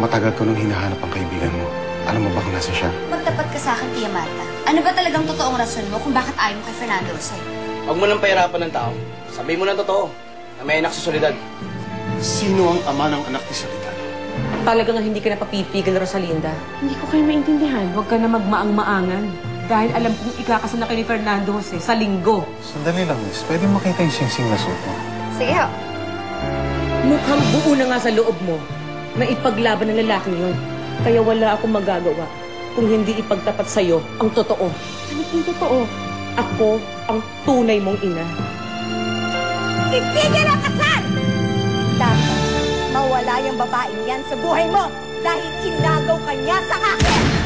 Matagal ko nung hinahanap ang kaibigan mo. Alam mo ba kung nasa siya? Magtapat ka sa akin, Tia Marta. Ano ba talagang totoong rason mo kung bakit ayaw mo kay Fernando Jose? Huwag mo nang pahirapan ng tao. Sabihin mo ng totoo na may anak si Soledad. Sino ang ama ng anak ni Soledad? Talaga nga hindi ka napapipigil, Rosalinda. Hindi ko kayo maintindihan. Huwag ka na magmaang-maangan. Dahil alam kong ikakasal na kay ni Fernando Jose sa linggo. Sandali lang, miss. Pwede makita yung singsing na suot mo. Sige ho. Mukhang buo na nga sa loob mo na ipaglaban ng lalaking yun. Kaya wala akong magagawa kung hindi ipagtapat sa'yo ang totoo. Ano yung totoo? Ako ang tunay mong ina. Itigil ang kasal! Dapat mawala yung babaeng yan sa buhay mo dahil inagaw ka niya sa akin!